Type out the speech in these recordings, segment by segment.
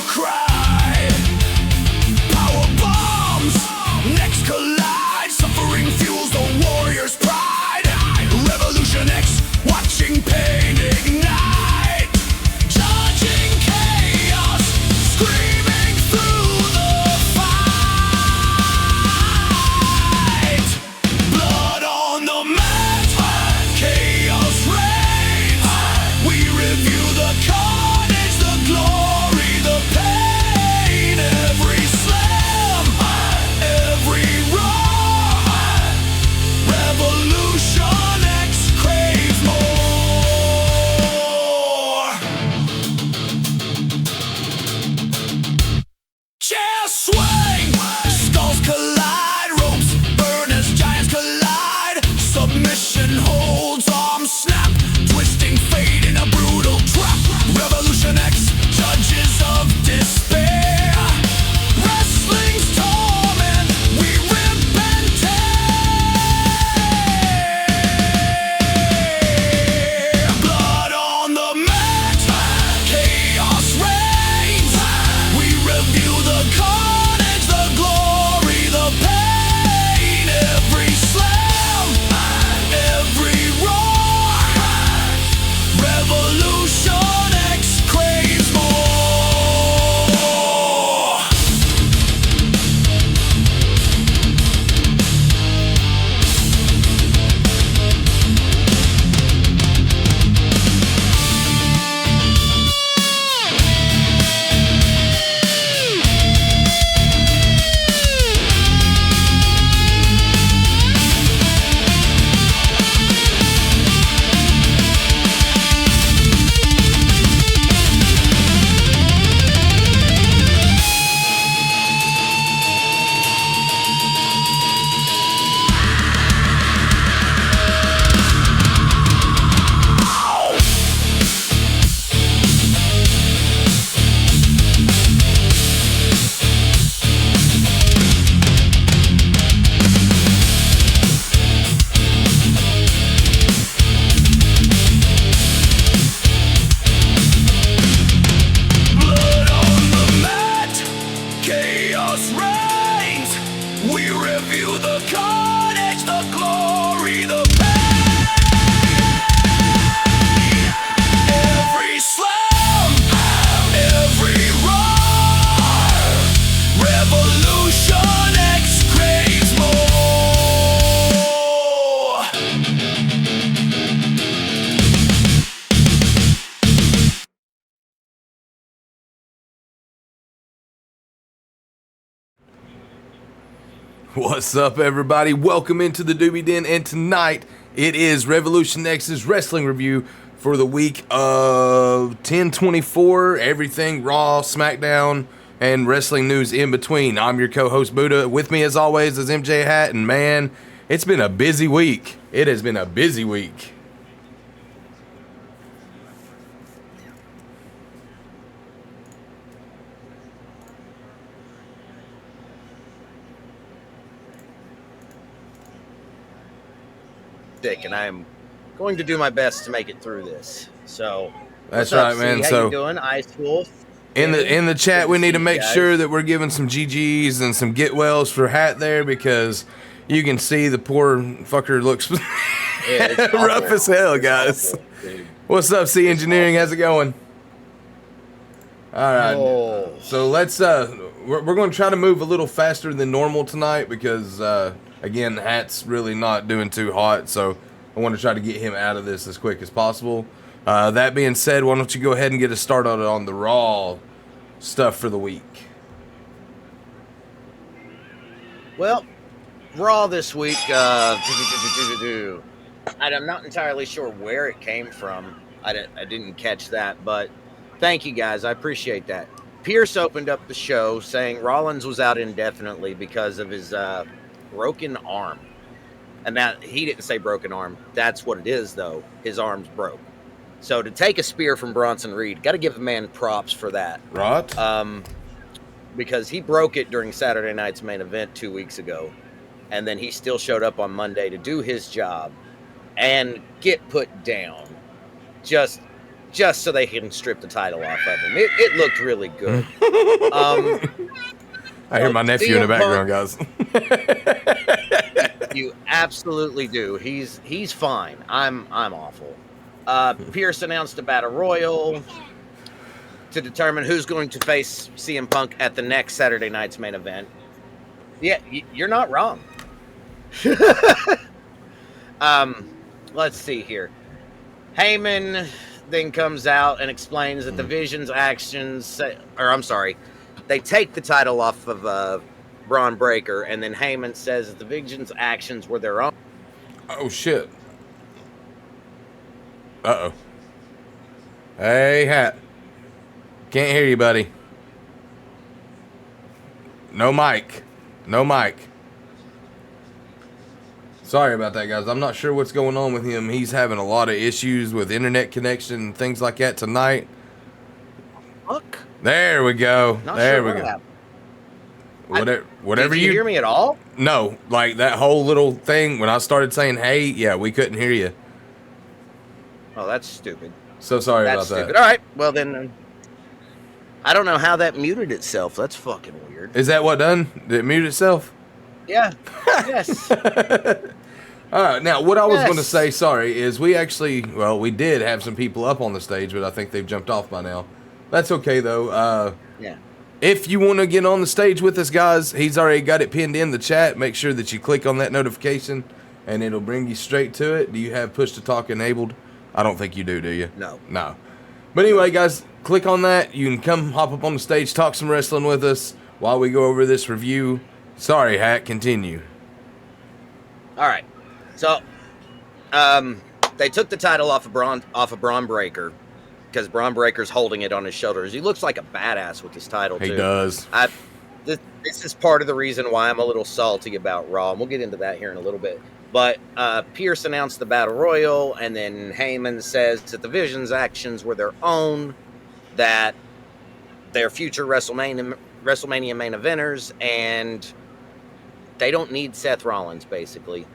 cry. Power bombs, next collide. Suffering fuels the warrior's pride. Revolution X, watching pain ignite. Judging chaos, screaming through the fight. Blood on the mat, chaos reigns. We review the carnage, the glory, the pain. Every slam, every roar. Revolution X craves more. Chair swing, skulls collide, ropes burn as giants collide. Submission holds, arms snap, twisting fate in a brutal trap. Revolution X, judges of despair. Wrestling's torment, we rip and tear. Blood on the mat, chaos reigns. We review the carnage, the glory, the pain. Every slam, every roar. Revolution X craves more. Blood on the mat, chaos reigns. We review the carnage, the glory, the pain. Every slam, every roar. Revolution X craves more. What's up, everybody? Welcome into the Doobie Den, and tonight it is Revolution X's wrestling review for the week of 10/24. Everything Raw, SmackDown, and wrestling news in between. I'm your co-host Buddha. With me, as always, is MJ Hat, and man, it's been a busy week. It has been a busy week. And I'm going to do my best to make it through this. So That's what's up, right, man. C? How So you doing, Ice Wolf? in the chat, Good we to need to see make you guys. sure that we're giving some GGs and some get wells for Hat there, because you can see the poor fucker looks Yeah, it's awful. rough as hell, It's guys. awful, dude. What's up, C Engineering? How's it going? All right. Oh. So let's we're going to try to move a little faster than normal tonight because again, Hat's really not doing too hot, so I want to try to get him out of this as quick as possible. That being said, why don't you go ahead and get us started on the Raw stuff for the week? Well, Raw this week, I'm not entirely sure where it came from. I didn't catch that, but thank you guys. I appreciate that. Pierce opened up the show saying Rollins was out indefinitely because of his broken arm. And that he didn't say broken arm. That's what it is, though. His arm's broke. So to take a spear from Bronson Reed, got to give the man props for that. Right. Because he broke it during Saturday night's main event 2 weeks ago. And then he still showed up on Monday to do his job and get put down. Just just so they can strip the title off of him. It looked really good. I hear my nephew in the background, guys. You absolutely do. He's fine. I'm awful. Pierce announced a battle royal to determine who's going to face CM Punk at the next Saturday night's main event. Yeah, you're not wrong. Let's see here. Heyman then comes out and explains that the Vision's actions, they take the title off of Braun Breaker, and then Heyman says that the Vision's actions were their own. Oh, shit. Uh-oh. Hey, Hat. Can't hear you, buddy. No mic. No mic. Sorry about that, guys. I'm not sure what's going on with him. He's having a lot of issues with internet connection and things like that tonight. Look. There we go. Not there sure we what go. happened. Whatever Did you hear me at all? No, like that whole little thing when I started saying, hey, yeah, we couldn't hear you. Oh, that's stupid. So sorry That's about stupid. that. All right. Well, then, I don't know how that muted itself. That's fucking weird. Is that what done? Did it mute itself? Yeah. Yes. All right. Now, what I was Yes. going to say, sorry, is we did have some people up on the stage, but I think they've jumped off by now. That's okay, though. Yeah. If you want to get on the stage with us, guys, he's already got it pinned in the chat. Make sure that you click on that notification, and it'll bring you straight to it. Do you have push to talk enabled? I don't think you do you? No. No. But anyway, guys, click on that. You can come hop up on the stage, talk some wrestling with us while we go over this review. Sorry, Hat, continue. All right. So, they took the title off of Braun Breaker because Braun Breaker's holding it on his shoulders. He looks like a badass with this title, too. He does. This is part of the reason why I'm a little salty about Raw, and we'll get into that here in a little bit. But Pierce announced the Battle Royal, and then Heyman says that the Vision's actions were their own, that they're future WrestleMania main eventers, and they don't need Seth Rollins, basically.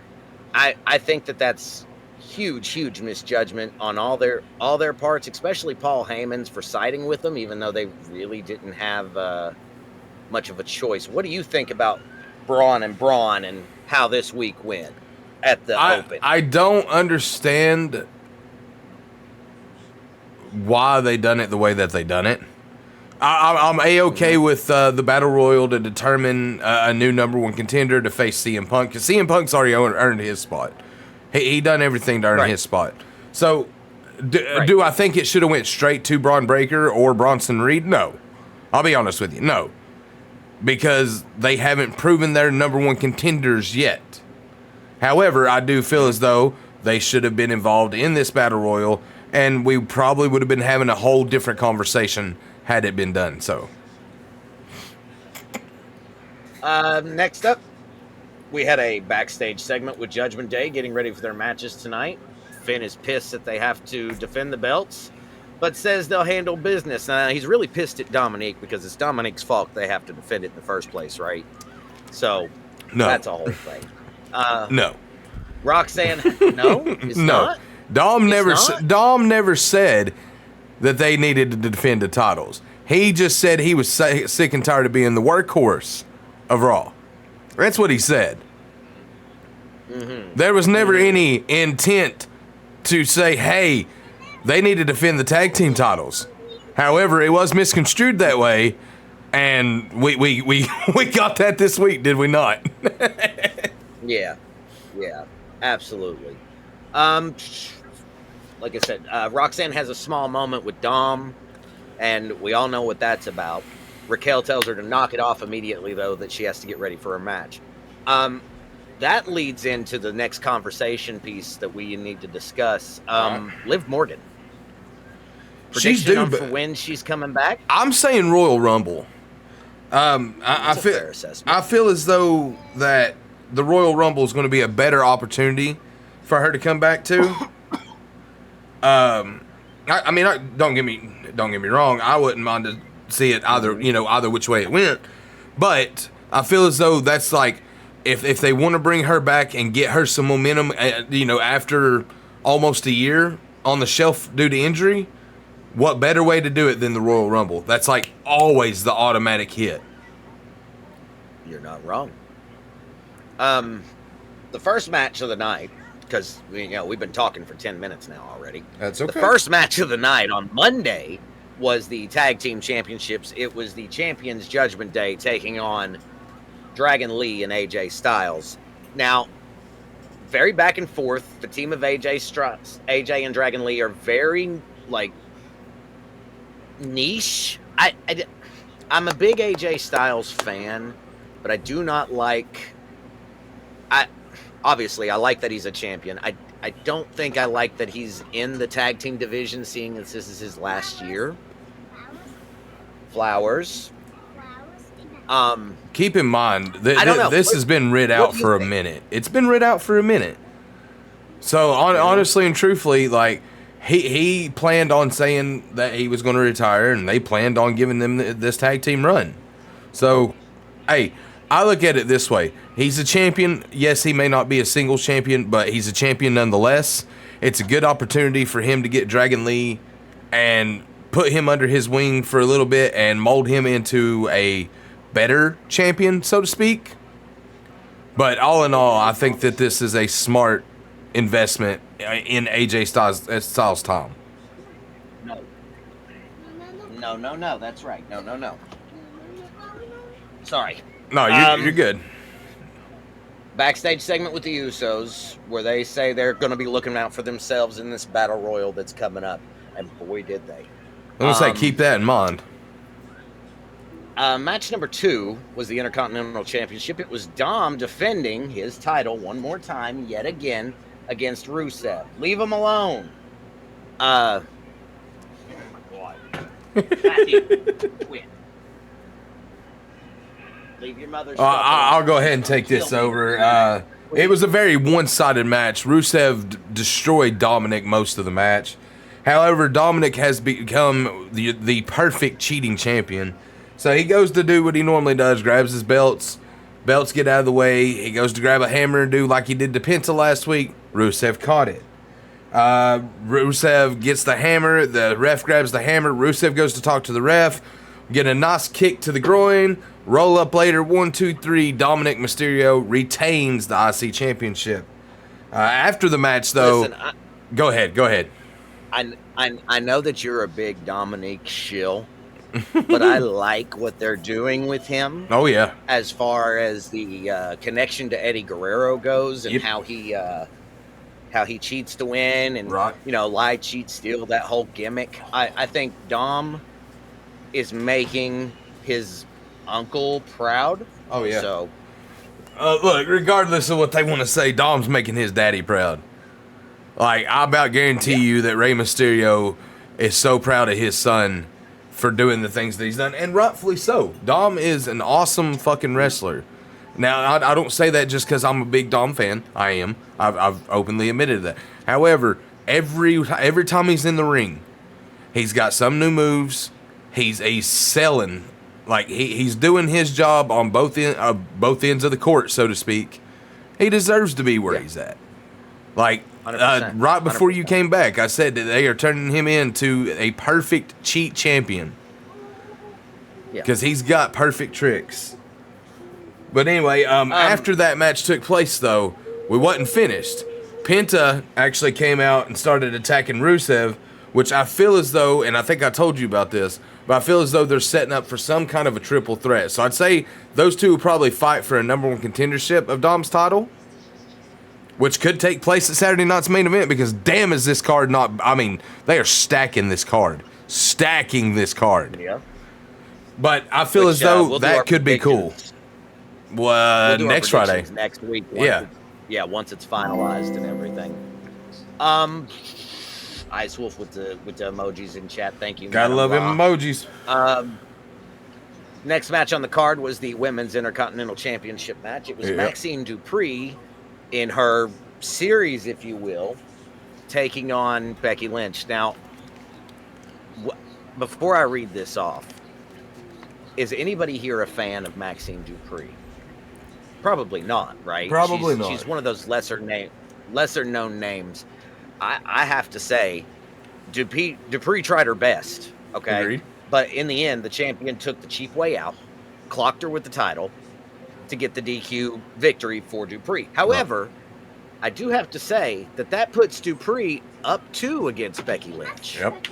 I think that's huge misjudgment on all their parts, especially Paul Heyman's for siding with them, even though they really didn't have much of a choice. What do you think about Braun and how this week went at the Open? I don't understand why they done it the way that they done it. I'm A-okay with the Battle Royal to determine a new number one contender to face CM Punk, because CM Punk's already earned his spot. He done everything to earn his spot. So, do I think it should have went straight to Braun Breaker or Bronson Reed? No. I'll be honest with you. No. Because they haven't proven they're number one contenders yet. However, I do feel as though they should have been involved in this Battle Royal, and we probably would have been having a whole different conversation had it been done. So, next up, we had a backstage segment with Judgment Day getting ready for their matches tonight. Finn is pissed that they have to defend the belts, but says they'll handle business. He's really pissed at Dominique because it's Dominique's fault they have to defend it in the first place, right? So, no. That's a whole thing. No. Roxanne, no? It's not? Dom never said that they needed to defend the titles. He just said he was sick and tired of being the workhorse of Raw. That's what he said. Mm-hmm. There was never any intent to say, hey, they need to defend the tag team titles. However, it was misconstrued that way, and we got that this week, did we not? Yeah, absolutely. Like I said, Roxanne has a small moment with Dom, and we all know what that's about. Raquel tells her to knock it off immediately, though, that she has to get ready for her match. That leads into the next conversation piece that we need to discuss. Liv Morgan. She's due, for when she's coming back? I'm saying Royal Rumble. I feel as though that the Royal Rumble is going to be a better opportunity for her to come back to. Don't get me wrong. I wouldn't mind to see it either which way it went, but I feel as though that's like if they want to bring her back and get her some momentum, after almost a year on the shelf due to injury, What better way to do it than the Royal Rumble? That's like always the automatic hit. You're not wrong. The first match of the night, because we've been talking for 10 minutes now already. That's okay. The first match of the night on Monday was the Tag Team Championships. It was the Champions Judgment Day taking on Dragon Lee and AJ Styles. Now, very back and forth. The team of AJ and Dragon Lee are very niche. I'm a big AJ Styles fan, but I do not like. Obviously, I like that he's a champion. I don't think I like that he's in the tag team division, seeing as this is his last year. Flowers. Keep in mind, this has been writ out for a minute. It's been writ out for a minute. So, honestly and truthfully, like, he planned on saying that he was going to retire, and they planned on giving them this tag team run. So, hey, I look at it this way. He's a champion. Yes, he may not be a singles champion, but he's a champion nonetheless. It's a good opportunity for him to get Dragon Lee and put him under his wing for a little bit and mold him into a better champion, so to speak. But all in all, I think that this is a smart investment in AJ Styles' time. No. That's right. No. Sorry. No, you're good. Backstage segment with the Usos, where they say they're going to be looking out for themselves in this battle royal that's coming up, and boy, did they! I'm gonna say keep that in mind. Match number 2 was the Intercontinental Championship. It was Dom defending his title one more time, yet again, against Rusev. Leave him alone. Matthew, quit. Leave your mother's stuff I'll go ahead and take this over. It was a very one-sided match. Rusev destroyed Dominic most of the match. However, Dominic has become the perfect cheating champion. So he goes to do what he normally does, grabs his belts. Belts get out of the way. He goes to grab a hammer and do like he did to Penta last week. Rusev caught it. Rusev gets the hammer. The ref grabs the hammer. Rusev goes to talk to the ref. Get a nice kick to the groin. Roll up later. 1, 2, 3. Dominic Mysterio retains the IC championship. After the match, though, Listen, go ahead. I know that you're a big Dominic shill, but I like what they're doing with him. Oh yeah. As far as the connection to Eddie Guerrero goes, and Yep. how he cheats to win, and Right. lie, cheat, steal, that whole gimmick. I think Dom is making his uncle proud. Oh yeah. So Look, regardless of what they want to say, Dom's making his daddy proud. Like, I about guarantee you that Rey Mysterio is so proud of his son for doing the things that he's done, and rightfully so. Dom is an awesome fucking wrestler. Now, I don't say that just because I'm a big Dom fan. I am. I've openly admitted that. However, every time he's in the ring, he's got some new moves. He's selling. Like, he's doing his job on both ends of the court, so to speak. He deserves to be where he's at. Like, 100%. right before 100%. you came back, I said that they are turning him into a perfect cheat champion. Yeah. Because he's got perfect tricks. But anyway, after that match took place, though, we wasn't finished. Penta actually came out and started attacking Rusev, which I feel as though, and I think I told you about this, but I feel as though they're setting up for some kind of a triple threat. So I'd say those two will probably fight for a number 1 contendership of Dom's title, which could take place at Saturday night's main event, because damn is this card not... I mean, they are stacking this card. Yeah. But I feel as though we'll do our that could be cool. predictions. Well, We'll do our next Friday. predictions next week. Once it's finalized and everything. Ice Wolf with the emojis in chat. Thank you. Gotta love him emojis. Next match on the card was the Women's Intercontinental Championship match. It was Yeah. Maxine Dupree in her series, if you will, taking on Becky Lynch. Now, before I read this off, is anybody here a fan of Maxine Dupree? Probably not, right? Probably not. She's one of those lesser known names. I have to say, Dupree tried her best, okay? Agreed. But in the end, the champion took the cheap way out, clocked her with the title to get the DQ victory for Dupree. However, I do have to say that puts Dupree up 2 against Becky Lynch. Yep.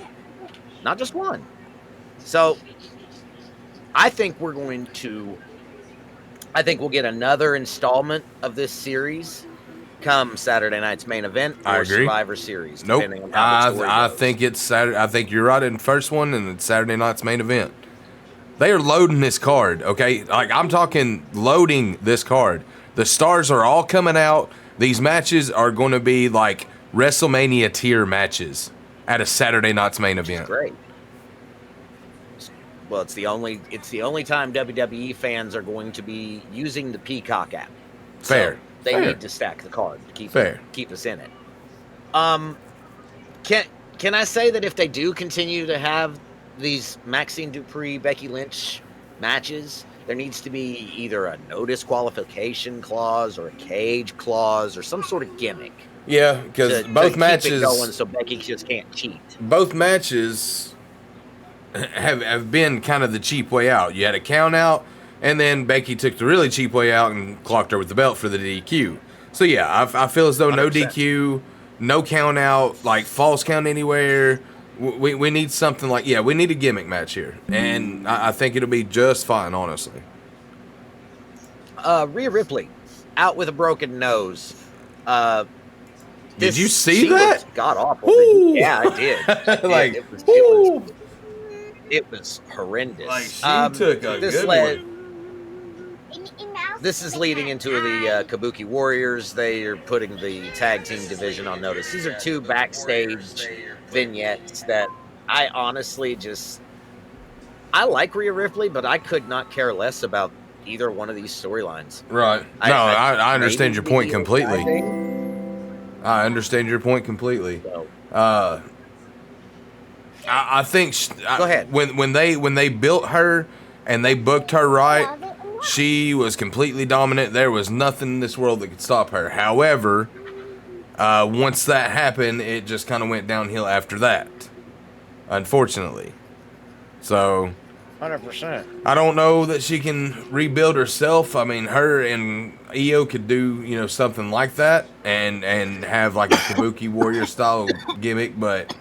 Not just 1. So I think we'll get another installment of this series come Saturday night's main event or Survivor Series. Nope. Depending on how the story I goes. think it's Saturday. I think you're right in the first one, and it's Saturday night's main event. They are loading this card, okay? Like, I'm talking loading this card. The stars are all coming out. These matches are going to be like WrestleMania tier matches at a Saturday night's main event. Great. Well, it's the only time WWE fans are going to be using the Peacock app. Fair. So they Fair. need to stack the card to keep us in it. Can I say that if they do continue to have these Maxine Dupree, Becky Lynch matches, there needs to be either a no disqualification clause or a cage clause or some sort of gimmick. Yeah, because both matches keep it going so Becky just can't cheat. Both matches have been kind of the cheap way out. You had a count out, and then Becky took the really cheap way out and clocked her with the belt for the DQ. So yeah, I feel as though 100%. no DQ, no count out, like false count anywhere. We need something like, we need a gimmick match here, and I think it'll be just fine, honestly. Rhea Ripley out with a broken nose. Did you see that? God awful. Ooh. Yeah, I did. Like, it was horrendous. Like, she took a good one. This is leading into the Kabuki Warriors. They are putting the tag team division on notice. These are 2 backstage vignettes that I honestly I like Rhea Ripley, but I could not care less about either one of these storylines. Right. No, I understand your point completely. I understand your point completely. So, I think go ahead. When they built her and they booked her right, she was completely dominant. There was nothing in this world that could stop her. However, once that happened, it just kind of went downhill after that, unfortunately. So 100%. I don't know that she can rebuild herself. I mean, her and Io could do, something like that and have like a Kabuki Warrior style gimmick, but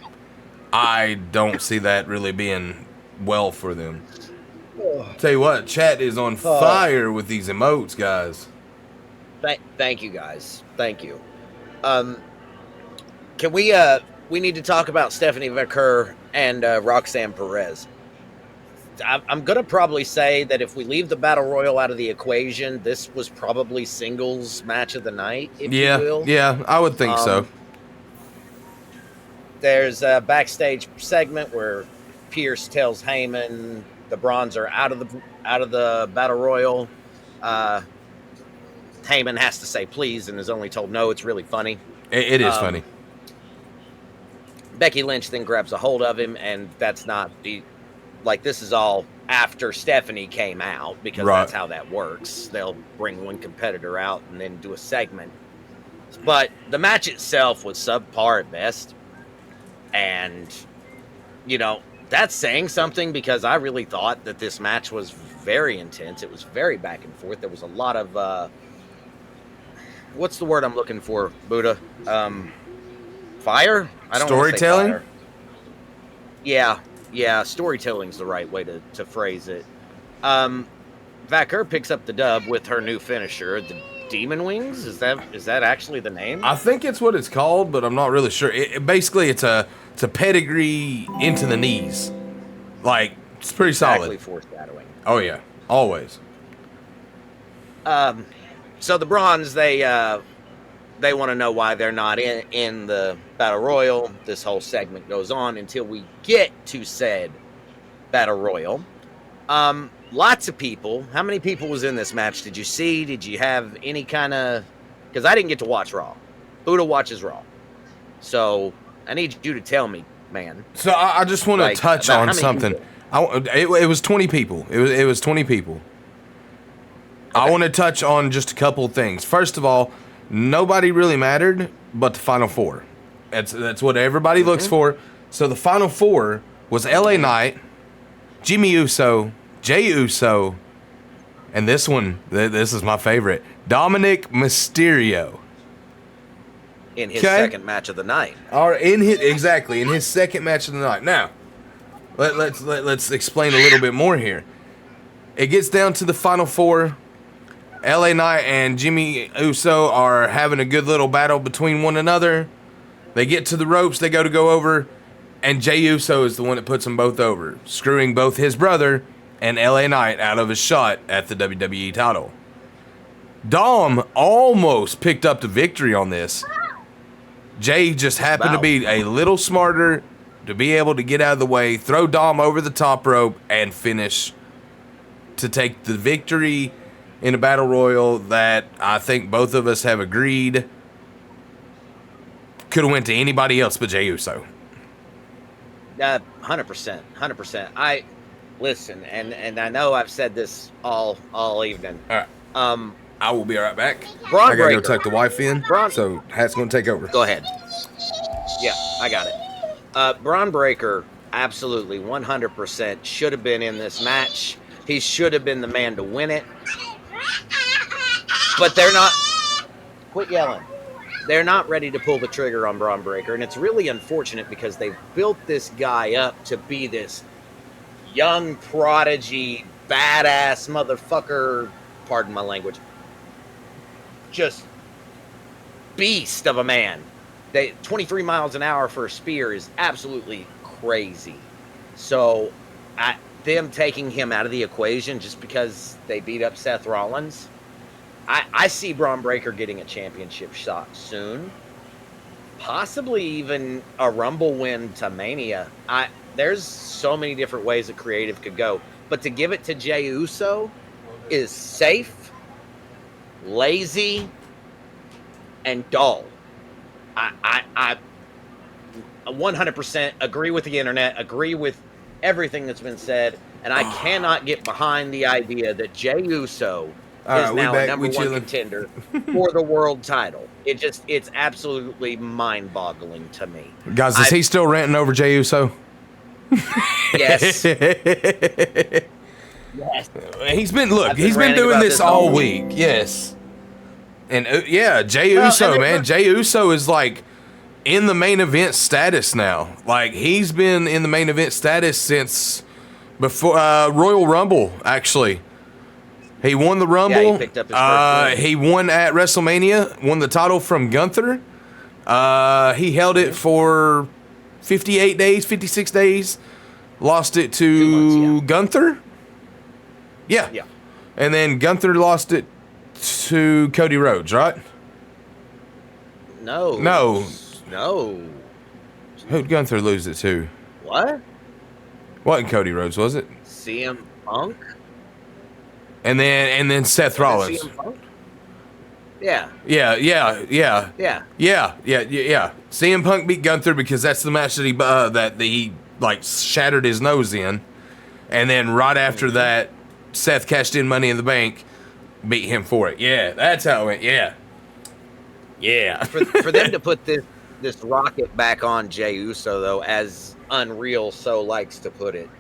I don't see that really being well for them. Tell you what, chat is on fire with these emotes, guys. Thank you, guys. Thank you. Can we need to talk about Stephanie Vaquer and Roxanne Perez. I'm going to probably say that if we leave the Battle Royal out of the equation, this was probably singles match of the night, if you will. Yeah, I would think so. There's a backstage segment where Pierce tells Heyman the Bronze are out of the Battle Royal. Heyman has to say please and is only told no. It's really funny. It is funny. Becky Lynch then grabs a hold of him, and that's not the... Like, this is all after Stephanie came out, because that's how that works. They'll bring one competitor out and then do a segment. But the match itself was subpar at best. And, that's saying something, because I really thought that this match was very intense. It was very back and forth. There was a lot of, what's the word I'm looking for, Buddha? Fire? I don't want to say storytelling? fire. Yeah, storytelling's the right way to phrase it. Vaquer picks up the dub with her new finisher, the Demon Wings. Is that actually the name? I think it's what it's called, but I'm not really sure. Basically, it's a pedigree into the knees. Like, it's pretty solid. Exactly, foreshadowing. Oh yeah, always. So the Bronze, they want to know why they're not in the Battle Royal. This whole segment goes on until we get to said Battle Royal. Lots of people. How many people was in this match? Did you see? Did you have any kind of... Because I didn't get to watch Raw. Buddha watches Raw. So I need you to tell me, man. So I just want to touch on something. It was 20 people. It was 20 people. Okay. I want to touch on just a couple things. First of all, nobody really mattered but the Final Four. That's what everybody looks for. So the final four was LA Knight, Jimmy Uso, Jey Uso, and this one, this is my favorite, Dominic Mysterio. In his second match of the night. Or in his second match of the night. Now, let's explain a little bit more here. It gets down to the final four. LA Knight and Jimmy Uso are having a good little battle between one another. They get to the ropes, they go over, and Jey Uso is the one that puts them both over, screwing both his brother and LA Knight out of his shot at the WWE title. Dom almost picked up the victory on this. Jay just happened to be a little smarter to be able to get out of the way, throw Dom over the top rope, and finish to take the victory in a battle royal that I think both of us have agreed could have went to anybody else but Jey Uso. 100%. I listen, and I know I've said this all evening. All right. I will be right back. Braun I gotta Breaker. go tuck the wife in, so Hat's gonna take over. Go ahead. Yeah, I got it. Braun Breaker, absolutely, 100% should have been in this match. He should have been the man to win it. But they're not. Quit yelling. They're not ready to pull the trigger on Braun Breaker, and it's really unfortunate because they've built this guy up to be this young prodigy, badass motherfucker. Pardon my language. Just beast of a man. 23 miles an hour for a spear is absolutely crazy. So, them taking him out of the equation just because they beat up Seth Rollins, I see Braun Breaker getting a championship shot soon. Possibly even a Rumble win to Mania. There's so many different ways that creative could go. But to give it to Jey Uso is safe, lazy, and dull. I 100% agree with the internet, agree with everything that's been said, and I cannot get behind the idea that Jey Uso is now a number one contender for the world title. It's absolutely mind-boggling to me. Guys, is he still ranting over Jey Uso? Yes. Yes. He's been doing this all week. Yes. And Jey Uso, man. Jey Uso is like in the main event status now. Like he's been in the main event status since before Royal Rumble, actually. He won the Rumble. Yeah, he picked up his first win. He won at WrestleMania, won the title from Gunther. He held it for 58 days, 56 days. Lost it to 2 months, yeah. Gunther. Yeah. And then Gunther lost it to Cody Rhodes, right? No. Who'd Gunther lose it to? What? Wasn't Cody Rhodes, was it? CM Punk? And then Seth Rollins. CM Punk? Yeah. Yeah. CM Punk beat Gunther because that's the match that he like shattered his nose in. And then right after that, Seth cashed in Money in the Bank, beat him for it. Yeah, that's how it went. Yeah. For them to put this rocket back on Jey Uso, though, as Unreal so likes to put it,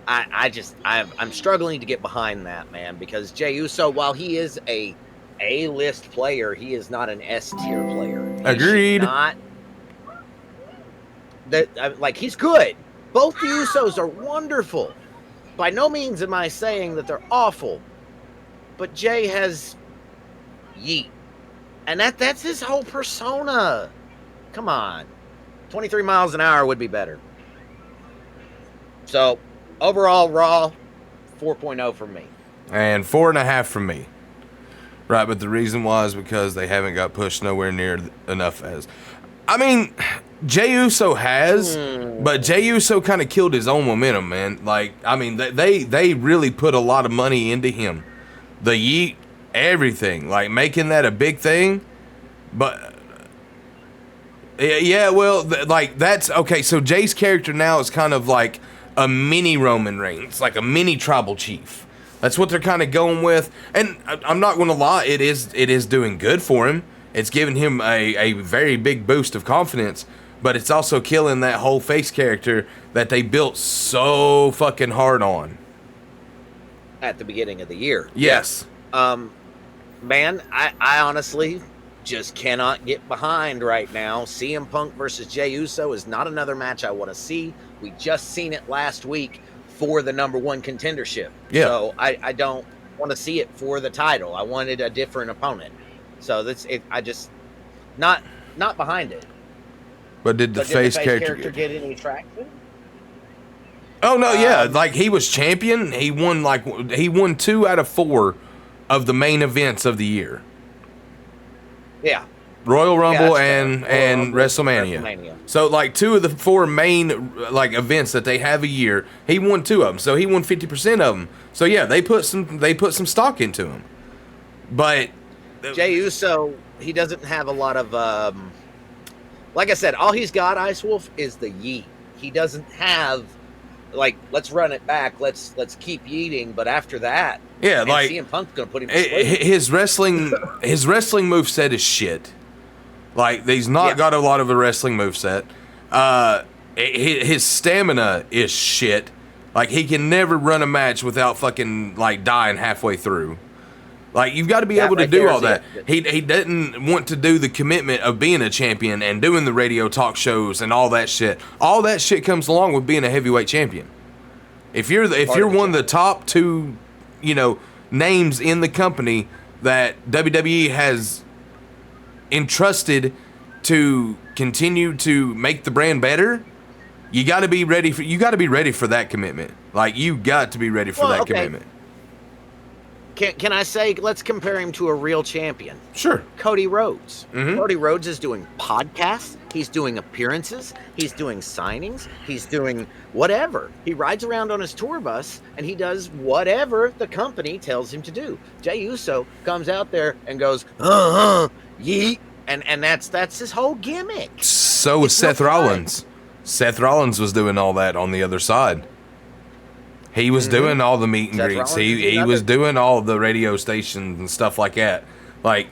I'm struggling to get behind that, man, because Jey Uso, while he is a A-list player, he is not an S-tier player. Agreed. He's good. Both the Usos are wonderful. By no means am I saying that they're awful, but Jay has yeet. And that's his whole persona. Come on. 23 miles an hour would be better. So, overall, Raw, 4.0 from me. And 4.5 from me. Right, but the reason was because they haven't got pushed nowhere near enough as... I mean, Jey Uso has, but Jey Uso kind of killed his own momentum, man. Like, I mean, they really put a lot of money into him. The yeet, everything. Like, making that a big thing. But, yeah, well, that's... Okay, so Jay's character now is kind of like a mini Roman Reigns. Like a mini tribal chief. That's what they're kind of going with. And I'm not going to lie, it is doing good for him. It's giving him a very big boost of confidence. but it's also killing that whole face character that they built so fucking hard on at the beginning of the year. Yes. Man, I honestly just cannot get behind right now. CM Punk versus Jey Uso is not another match I want to see. We just seen it last week for the #1 contendership. Yeah. So I don't want to see it for the title. I wanted a different opponent. So that's it. I just not behind it. But did the face character get any traction? Oh no, yeah, like he was champion. He won 2 out of 4 of the main events of the year. Yeah. Royal Rumble Yeah, and WrestleMania. So like 2 of the 4 main like events that they have a year, he won 2 of them. So he won 50% of them. So yeah, they put some stock into him. But Jey Uso, he doesn't have a lot of like I said, all he's got, Ice Wolf, is the yeet. He doesn't have like, let's run it back, let's keep yeeting, but after that, yeah, man, like CM Punk's gonna put him to sleep. his wrestling moveset is shit. Like he's not got a lot of a wrestling moveset. His stamina is shit. Like he can never run a match without fucking like dying halfway through. Like you've got to be able to do all that. He didn't want to do the commitment of being a champion and doing the radio talk shows and all that shit. All that shit comes along with being a heavyweight champion. If you're one of the top 2, names in the company that WWE has entrusted to continue to make the brand better, you got to be ready for that commitment. Like you got to be ready for that commitment. Can I say, let's compare him to a real champion? Sure. Cody Rhodes. Mm-hmm. Cody Rhodes is doing podcasts. He's doing appearances. He's doing signings. He's doing whatever. He rides around on his tour bus, and he does whatever the company tells him to do. Jey Uso comes out there and goes, yeet, and that's his whole gimmick. So was Seth Rollins. Seth Rollins was doing all that on the other side. He was doing all the meet and greets. He was doing all the radio stations and stuff like that. Like,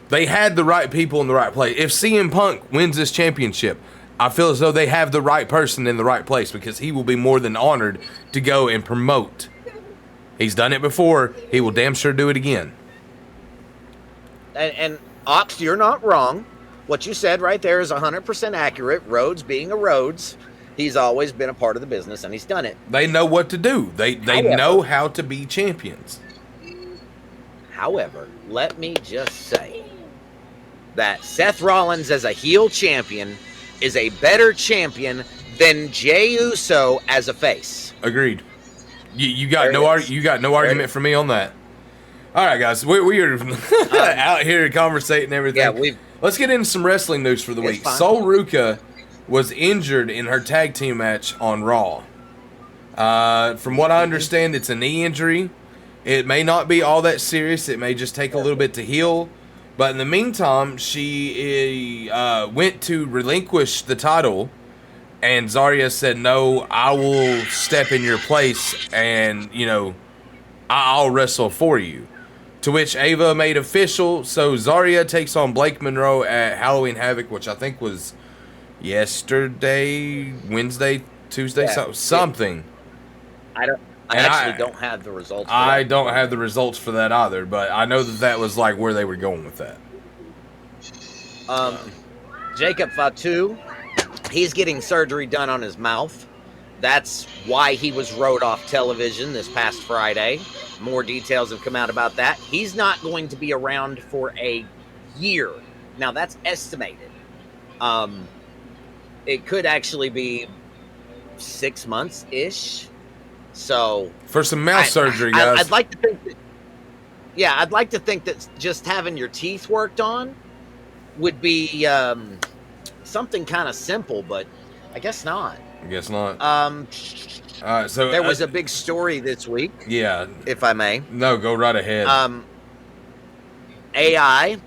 they had the right people in the right place. If CM Punk wins this championship, I feel as though they have the right person in the right place because he will be more than honored to go and promote. He's done it before. He will damn sure do it again. And Ox, you're not wrong. What you said right there is 100% accurate. Rhodes being a Rhodes. He's always been a part of the business, and he's done it. They know what to do. They know how to be champions. However, let me just say that Seth Rollins as a heel champion is a better champion than Jey Uso as a face. Agreed. You got no argument for me on that. All right, guys, we are out here conversating everything. Yeah, let's get into some wrestling news for the week. Sol Ruka was injured in her tag team match on Raw. From what I understand, it's a knee injury. It may not be all that serious. It may just take a little bit to heal. But in the meantime, she went to relinquish the title, and Zarya said, "No, I will step in your place, and I'll wrestle for you." To which Ava made official. So Zarya takes on Blake Monroe at Halloween Havoc, which I think was yesterday, Wednesday, Tuesday, something. I actually don't have the results. I don't have the results for that either, but I know that was like where they were going with that. Jacob Fatu, he's getting surgery done on his mouth. That's why he was wrote off television this past Friday. More details have come out about that. He's not going to be around for a year. Now, that's estimated. It could actually be 6 months-ish. So for some mouth surgery, guys. I'd like to think that, I'd like to think that just having your teeth worked on would be something kind of simple, but I guess not. I guess not. All right, so there was a big story this week. Yeah, if I may. No, go right ahead. AI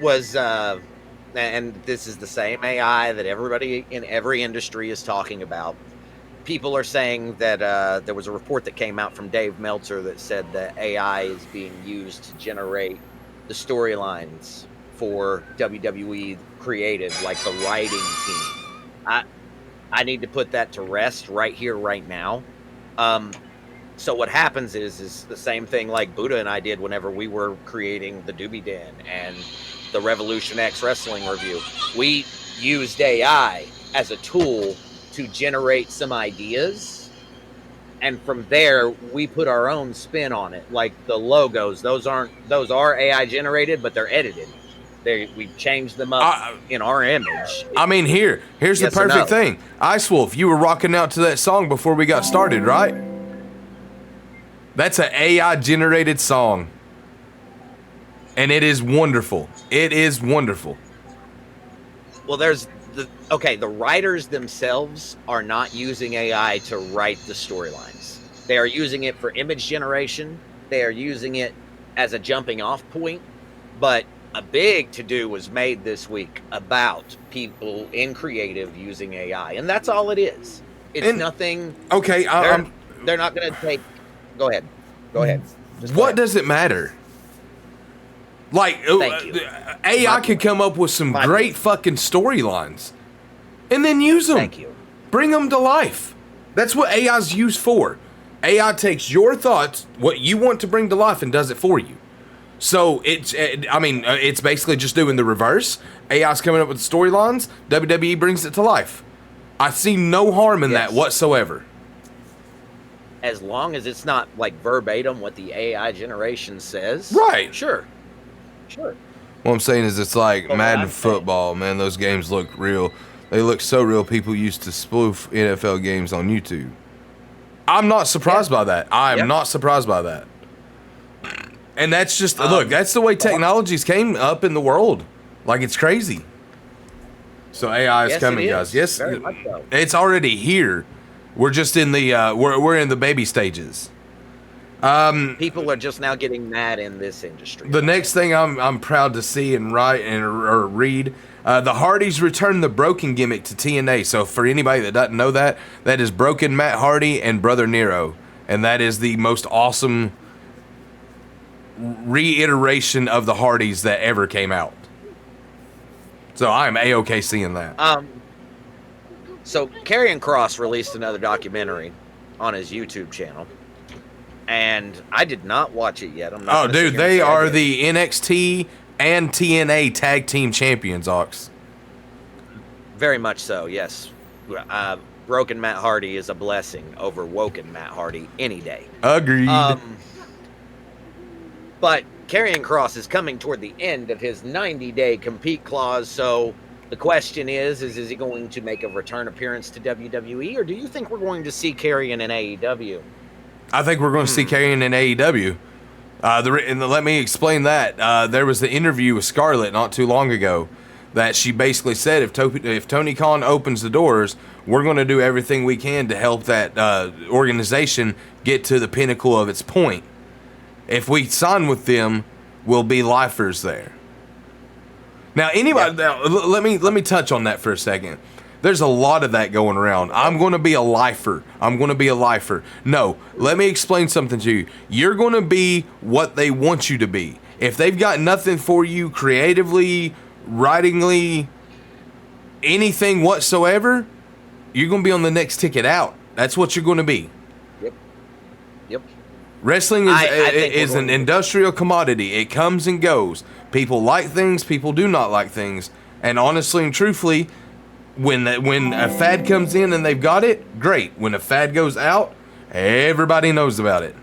was, and this is the same AI that everybody in every industry is talking about. People are saying that there was a report that came out from Dave Meltzer that said that AI is being used to generate the storylines for WWE creative, like the writing team. I need to put that to rest right here, right now. So what happens is the same thing like Buddha and I did whenever we were creating the Doobie Den and the Revolution X Wrestling review. We used AI as a tool to generate some ideas, and from there we put our own spin on it. Like the logos, those are AI generated, but they're edited. We changed them up in our image. I mean, here's Yes the or perfect no? thing. Ice Wolf, you were rocking out to that song before we got started, right? That's an AI generated song. And it is wonderful. It is wonderful. Well, there's the writers themselves are not using AI to write the storylines. They are using it for image generation. They are using it as a jumping off point. But a big to-do was made this week about people in creative using AI, and that's all it is. It's nothing. Okay, they're not going to take. Go ahead. Just go what ahead. does it matter? Like, Thank you. AI could come up with some great fucking storylines, and then use them. Thank you. Bring them to life. That's what AI's used for. AI takes your thoughts, what you want to bring to life, and does it for you. So it's basically just doing the reverse. AI's coming up with storylines. WWE brings it to life. I see no harm in that whatsoever. As long as it's not like verbatim what the AI generation says. Right. Sure. What I'm saying is it's like But what Madden I'm saying- football, man. Those games look real. They look so real. People used to spoof NFL games on YouTube. I'm not surprised by that. I am not surprised by that. And that's just, look, that's the way technologies came up in the world. Like, it's crazy. So AI is Yes, coming, it is. guys. Yes, Very much so. it's already here. We're just in the, we're in the baby stages. People are just now getting mad in this industry. The next thing I'm proud to see and write or read, the Hardys returned the broken gimmick to TNA. So for anybody that doesn't know that is Broken Matt Hardy and Brother Nero, and that is the most awesome reiteration of the Hardys that ever came out. So I'm A-OK seeing that. So Karrion Kross released another documentary on his YouTube channel, and I did not watch it yet. I'm not. Oh, gonna sit dude, here and they say I are did. the NXT and TNA tag team champions, Ox. Very much so. Yes, Broken Matt Hardy is a blessing over Woken Matt Hardy any day. Agreed. But Karrion Kross is coming toward the end of his 90-day compete clause, so the question is he going to make a return appearance to WWE, or do you think we're going to see Karrion in AEW? I think we're going to see Karrion in AEW. Let me explain that. There was the interview with Scarlett not too long ago that she basically said if Tony Khan opens the doors, we're going to do everything we can to help that organization get to the pinnacle of its point. If we sign with them, we'll be lifers there. Now, anybody, now, let me touch on that for a second. There's a lot of that going around. I'm going to be a lifer. No, let me explain something to you. You're going to be what they want you to be. If they've got nothing for you creatively, writingly, anything whatsoever, you're going to be on the next ticket out. That's what you're going to be. Yep. Wrestling is an industrial commodity. It comes and goes. People like things, people do not like things. And honestly and truthfully, when a fad comes in and they've got it, great. When a fad goes out, everybody knows about it.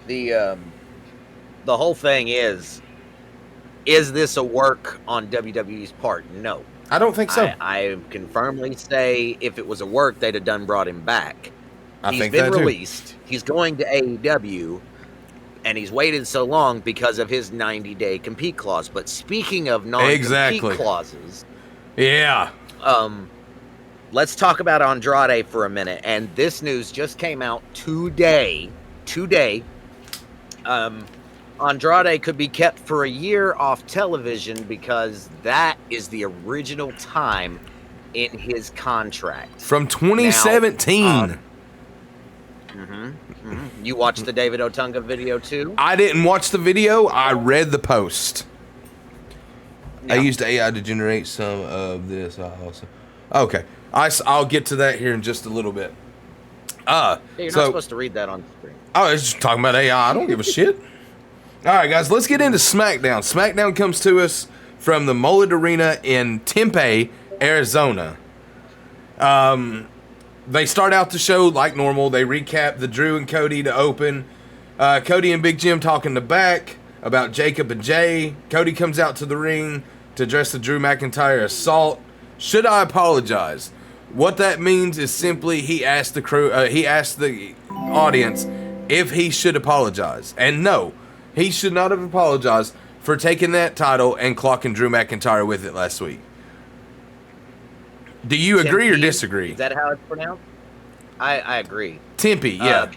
The whole thing is this a work on WWE's part? No. I don't think so. I can firmly say if it was a work, they'd have done brought him back. I He's think been that too. released. He's going to AEW, and he's waited so long because of his 90-day compete clause. But speaking of non-compete clauses, yeah. Let's talk about Andrade for a minute. And this news just came out today. Andrade could be kept for a year off television because that is the original time in his contract. From 2017. You watched the David Otunga video too? I didn't watch the video. I read the post. Yeah. I used AI to generate some of this. Okay. I'll get to that here in just a little bit. Yeah, you're not supposed to read that on screen. I was just talking about AI. I don't give a shit. All right, guys, let's get into SmackDown. SmackDown comes to us from the Mullet Arena in Tempe, Arizona. They start out the show like normal. They recap the Drew and Cody to open. Cody and Big Jim talking to back about Jacob and Jay. Cody comes out to the ring to address the Drew McIntyre assault. Should I apologize? What that means is simply he asked the crew, he asked the audience if he should apologize. And no, he should not have apologized for taking that title and clocking Drew McIntyre with it last week. Do you agree or disagree? Is that how it's pronounced? I agree. Tempe, yeah.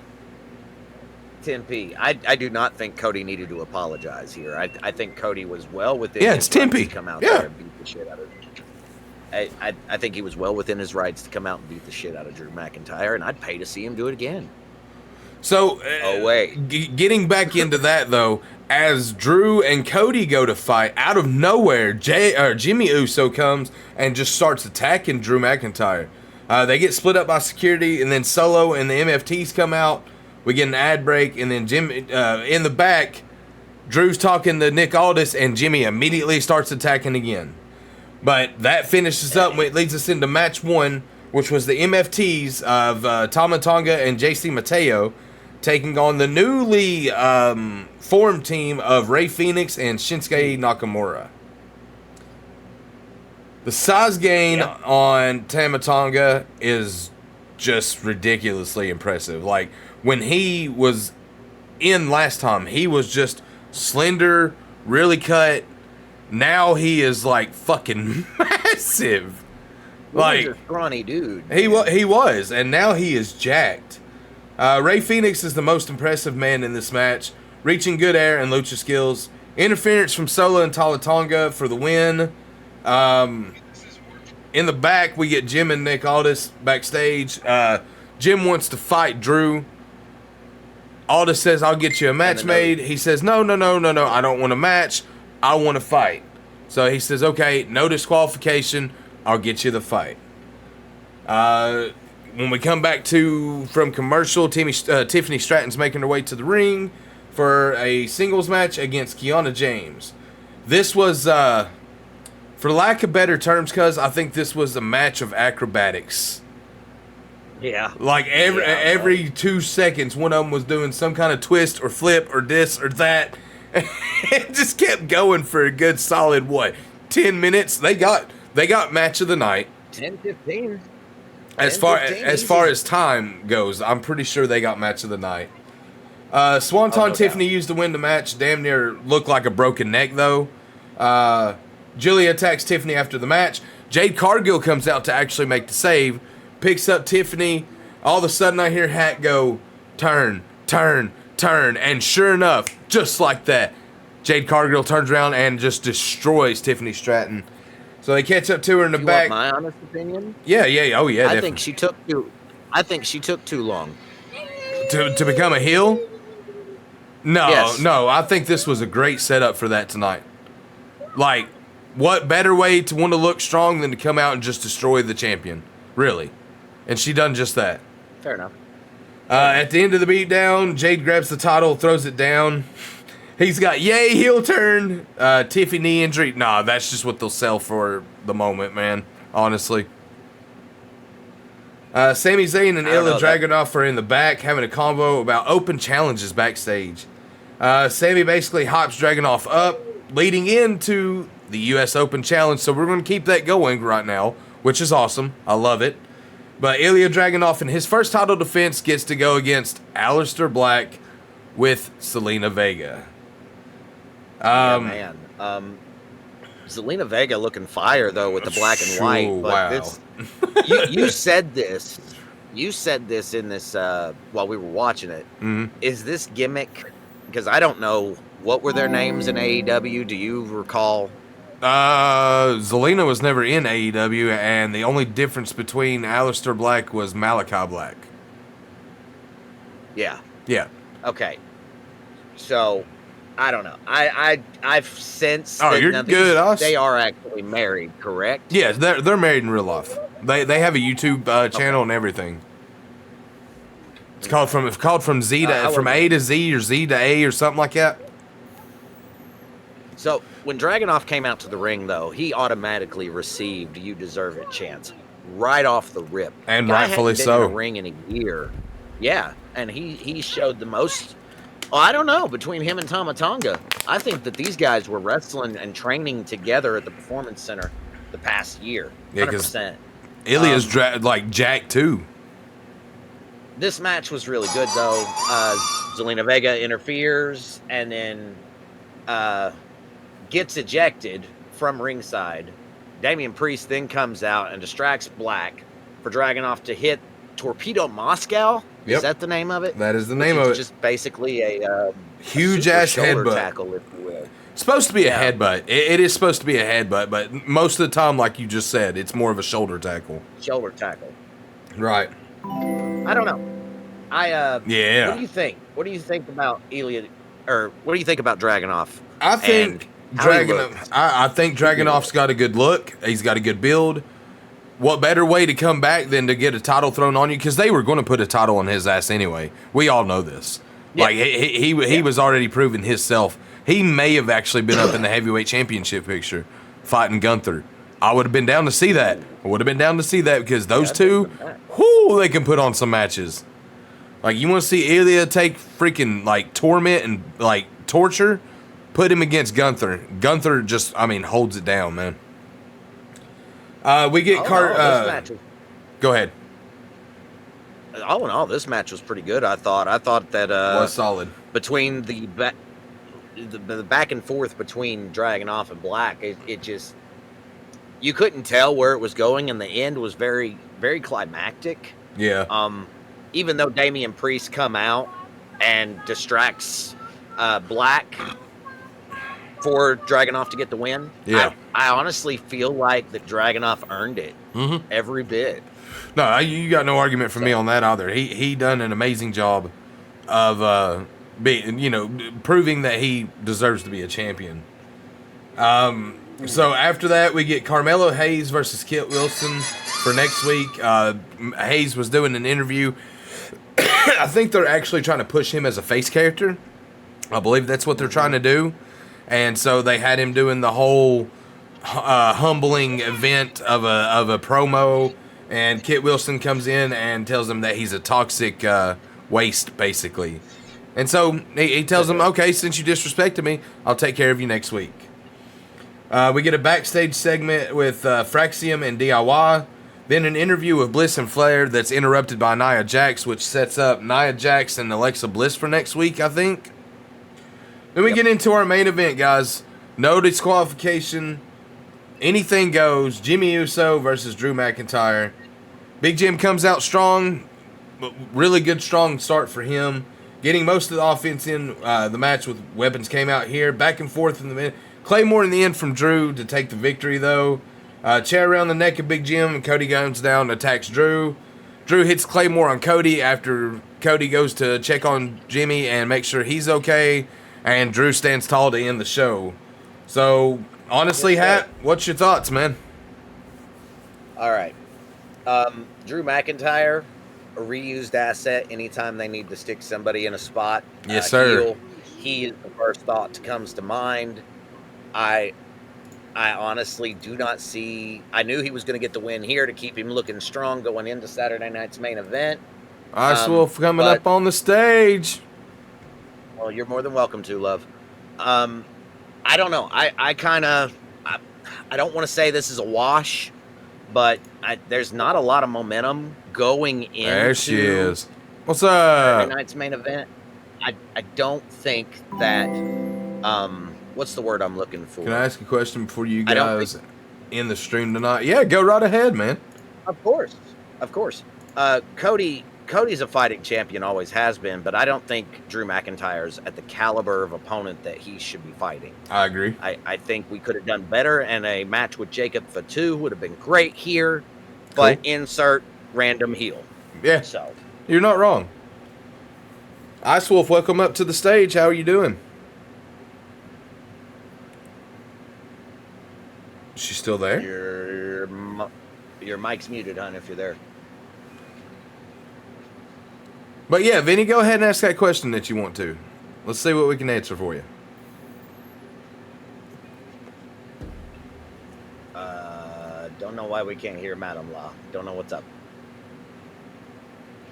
Tempe. I do not think Cody needed to apologize here. I think Cody was well within it's his rights Tempe. to come out Yeah. there and beat the shit out of I think he was well within his rights to come out and beat the shit out of Drew McIntyre, and I'd pay to see him do it again. So, wait. Getting back into that, though, as Drew and Cody go to fight, out of nowhere, Jimmy Uso comes and just starts attacking Drew McIntyre. They get split up by security, and then Solo and the MFTs come out. We get an ad break, and then Jimmy, in the back, Drew's talking to Nick Aldis, and Jimmy immediately starts attacking again. But that finishes up, it leads us into match 1, which was the MFTs of Tama Tonga and JC Mateo taking on the newly formed team of Rey Fenix and Shinsuke Nakamura. The size gain on Tama Tonga is just ridiculously impressive. Like, when he was in last time, he was just slender, really cut. Now he is like fucking massive. Like a scrawny dude. He was, and now he is jacked. Rey Fenix is the most impressive man in this match, reaching good air and lucha skills. Interference from Solo and Tonga for the win. In the back, we get Jim and Nick Aldis backstage. Jim wants to fight Drew. Aldis says, "I'll get you a match made." He says, No, I don't want a match. I want to fight. So he says, "Okay, no disqualification. I'll get you the fight." When we come back from commercial, Tiffany Stratton's making her way to the ring for a singles match against Kiana James. This was, for lack of better terms, cuz I think this was a match of acrobatics. Yeah. Like every 2 seconds, one of them was doing some kind of twist or flip or this or that. It just kept going for a good solid 10 minutes. They got match of the night. 10-15. As far as time goes, I'm pretty sure they got match of the night. Swanton Tiffany used to win the match. Damn near looked like a broken neck though. Julia attacks Tiffany after the match. Jade Cargill comes out to actually make the save. Picks up Tiffany. All of a sudden I hear Hat go, turn. And sure enough, just like that, Jade Cargill turns around and just destroys Tiffany Stratton. So they catch up to her in the back. Want my honest opinion? Yeah. Oh yeah. I think she took too long to become a heel. No, Yes. no. I think this was a great setup for that tonight. Like, what better way to want to look strong than to come out and just destroy the champion? Really, and she done just that. Fair enough. At the end of the beatdown, Jade grabs the title, throws it down. He's got yay heel turn, Tiffy knee injury. Nah, that's just what they'll sell for the moment, man. Honestly. Sami Zayn and Ilya Dragunov are in the back having a convo about open challenges backstage. Sami basically hops Dragunov up, leading into the U.S. Open Challenge. So we're going to keep that going right now, which is awesome. I love it. But Ilya Dragunov in his first title defense gets to go against Aleister Black with Zelina Vega. Man. Zelina Vega looking fire though with the black and white. But wow. you said this. You said this in this while we were watching it. Mm-hmm. Is this gimmick? Because I don't know what were their names in AEW. Do you recall? Zelina was never in AEW, and the only difference between Aleister Black was Malachi Black. Yeah. Yeah. Okay. So, I don't know. I've sensed. Oh, you're good. They are actually married, correct? Yes, they're married in real life. They have a YouTube channel and everything. It's called from Z to from A to Z or Z to A or something like that. So when Dragunov came out to the ring, though, he automatically received "You Deserve It" chants right off the rip, And Guy rightfully hadn't been so. in a ring in a year, yeah, and he showed the most. Well, I don't know, between him and Tama Tonga, I think that these guys were wrestling and training together at the Performance Center the past year. Yeah, 'cause 100%. Ilya's like Jack too. This match was really good, though. Zelina Vega interferes and then gets ejected from ringside. Damian Priest then comes out and distracts Black for Dragunov to hit Torpedo Moscow. Yep. Is that the name of it? That is the name of it. Just basically a Huge super ass shoulder headbutt. tackle, if you will. Supposed to be Yeah. a headbutt. It is supposed to be a headbutt, but most of the time, like you just said, it's more of a shoulder tackle. Shoulder tackle. Right. I don't know. Yeah. What do you think? What do you think about Ilya, or what do you think about Dragunov? I think And how he Dragunov. looked? I think Dragunov's got a good look. He's got a good build. What better way to come back than to get a title thrown on you? Because they were going to put a title on his ass anyway. We all know this. Yeah. Like he was already proving himself. He may have actually been up in the heavyweight championship picture, fighting Gunther. I would have been down to see that. I would have been down to see that because those two, whoo, they can put on some matches. Like, you want to see Ilya take freaking, like, torment and, like, torture? Put him against Gunther. Gunther just, holds it down, man. We get This match was, Go ahead. all in all, this match was pretty good. I thought that Was solid. between the back and forth between Dragunov and Black, it just, you couldn't tell where it was going, and the end was very, very climactic. Yeah. Even though Damian Priest come out and distracts Black for Dragunov to get the win, Yeah. I honestly feel like that Dragunov earned it every bit. No, you got no argument from me on that either. He done an amazing job of proving that he deserves to be a champion. So after that, we get Carmelo Hayes versus Kit Wilson for next week. Hayes was doing an interview. I think they're actually trying to push him as a face character. I believe that's what they're trying to do. And so they had him doing the whole humbling event of a promo. And Kit Wilson comes in and tells him that he's a toxic waste, basically. And so he tells him, okay, since you disrespected me, I'll take care of you next week. We get a backstage segment with Fraxium and DIY. Then an interview with Bliss and Flair that's interrupted by Nia Jax, which sets up Nia Jax and Alexa Bliss for next week, I think. Then we get into our main event, guys. No disqualification. Anything goes. Jimmy Uso versus Drew McIntyre. Big Jim comes out strong. Really good, strong start for him. Getting most of the offense in the match with weapons came out here. Back and forth in the minute. Claymore in the end from Drew to take the victory, though. Chair around the neck of Big Jim, and Cody goes down and attacks Drew. Drew hits Claymore on Cody after Cody goes to check on Jimmy and make sure he's okay. And Drew stands tall to end the show. So, honestly, Hat, what's your thoughts, man? All right. Drew McIntyre, a reused asset anytime they need to stick somebody in a spot. Yes, sir. Heel. He is the first thought that comes to mind. I honestly do not see. I knew he was going to get the win here to keep him looking strong going into Saturday night's main event. Ice Wolf coming up on the stage. Well, you're more than welcome to, love. I don't know. I don't want to say this is a wash, but there's not a lot of momentum going into There she is. What's Saturday up? night's main event. I don't think that. What's the word I'm looking for? Can I ask a question before you I don't guys in the stream tonight? Yeah, go right ahead, man. Of course. Cody's a fighting champion, always has been, but I don't think Drew McIntyre's at the caliber of opponent that he should be fighting. I agree. I think we could have done better, and a match with Jacob Fatu would have been great here, but insert random heel. Yeah, So, you're not wrong. Ice Wolf, welcome up to the stage. How are you doing? She's still there? Your mic's muted, hon, if you're there. But yeah, Vinny, go ahead and ask that question that you want to. Let's see what we can answer for you. Don't know why we can't hear Madam Law. Don't know what's up.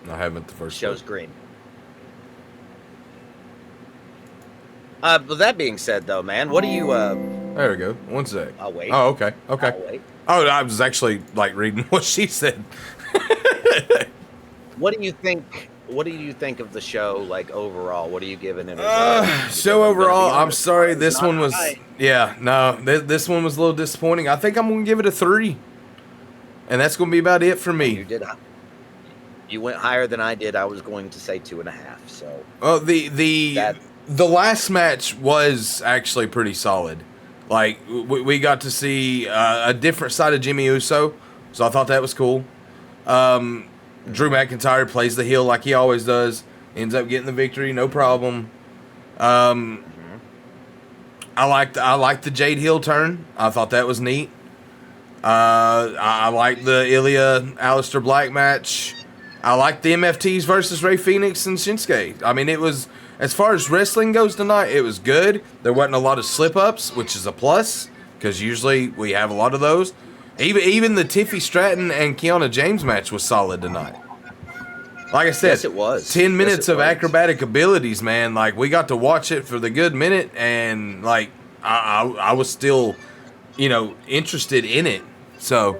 I haven't the first Show's one. green. With that being said, though, man, what do you? There we go. One sec. I'll wait. Oh, okay. Okay. I'll wait. Oh, I was actually like reading what she said. What do you think? What do you think of the show, like overall? What are you giving it? As So overall, I'm sorry. This Not one was, high. yeah, no, this one was a little disappointing. I think I'm gonna give it a 3, and that's gonna be about it for You me. did. You went higher than I did. I was going to say 2.5. So Oh, the last match was actually pretty solid. Like we got to see a different side of Jimmy Uso, so I thought that was cool. Drew McIntyre plays the heel like he always does, ends up getting the victory, no problem. I liked the Jade heel turn. I thought that was neat. I liked the Ilya Aleister Black match. I liked the MFTs versus Rey Fenix and Shinsuke. I mean, it was, as far as wrestling goes tonight, it was good. There wasn't a lot of slip-ups, which is a plus, because usually we have a lot of those. Even the Tiffy Stratton and Kiana James match was solid tonight. Like I said, Yes, it was. 10 minutes Yes, it of was. acrobatic abilities, man. Like, we got to watch it for the good minute, and, like, I was still, interested in it. So,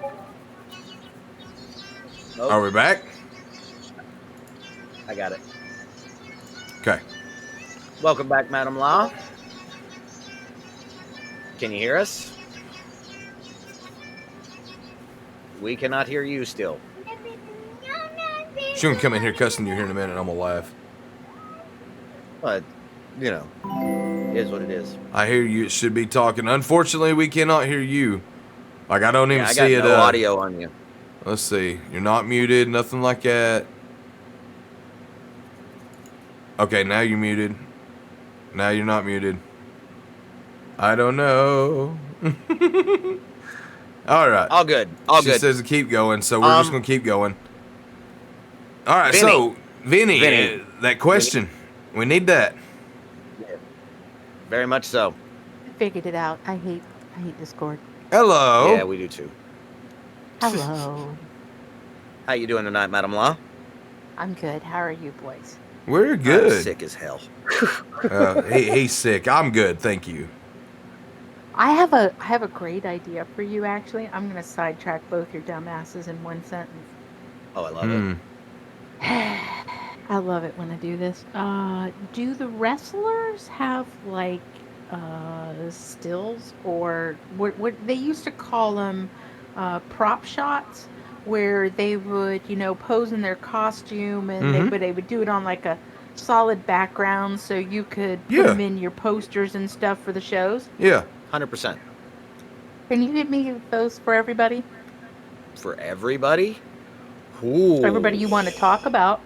Oh. are we back? I got it. Okay. Welcome back, Madam Law. Can you hear us? We cannot hear you still. She's going to come in here cussing you here in a minute, and I'm going to laugh. But, it is what it is. I hear you should be talking. Unfortunately, we cannot hear you. Like, I don't even I got see it. no audio on you. Let's see. You're not muted, nothing like that. Okay, now you're muted. Now you're not muted. I don't know. All right. All good. All She good. says to keep going, so we're just going to keep going. All right, Vinny. so, Vinny, Vinny. that question. We need that. Very much so. I figured it out. I hate Discord. Hello. Yeah, we do too. Hello. How you doing tonight, Madam Law? I'm good. How are you boys? We're I'm good. sick as hell. He's sick. I'm good, thank you. I have a great idea for you actually. I'm gonna sidetrack both your dumbasses in one sentence. Oh, I love it. I love it when I do this. Do the wrestlers have like stills or what they used to call them prop shots, where they would pose in their costume and they would do it on like a solid background so you could put them in your posters and stuff for the shows? Yeah. 100%. Can you give me those for everybody? For everybody? Ooh. Everybody you want to talk about.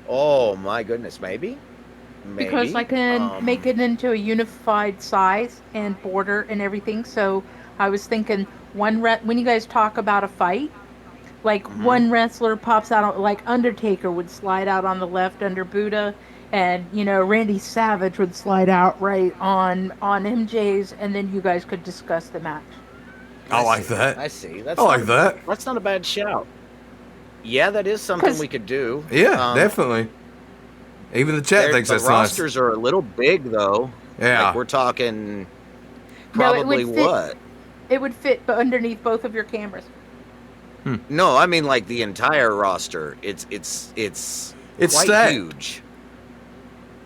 Oh, my goodness. Maybe? Because I can make it into a unified size and border and everything. So I was thinking when you guys talk about a fight, like one wrestler pops out, like Undertaker would slide out on the left under Buddha, and Randy Savage would slide out right on MJ's, and then you guys could discuss the match. I like that. I see. I like that. That's not a bad shout. Yeah, that is something 'Cause- we could do. Yeah, definitely. Even the chat thinks the that's nice. rosters are a little big, though. Yeah. Like, we're talking No, it would probably fit- what? It would fit underneath both of your cameras. No, I mean like the entire roster. It's quite stacked. huge.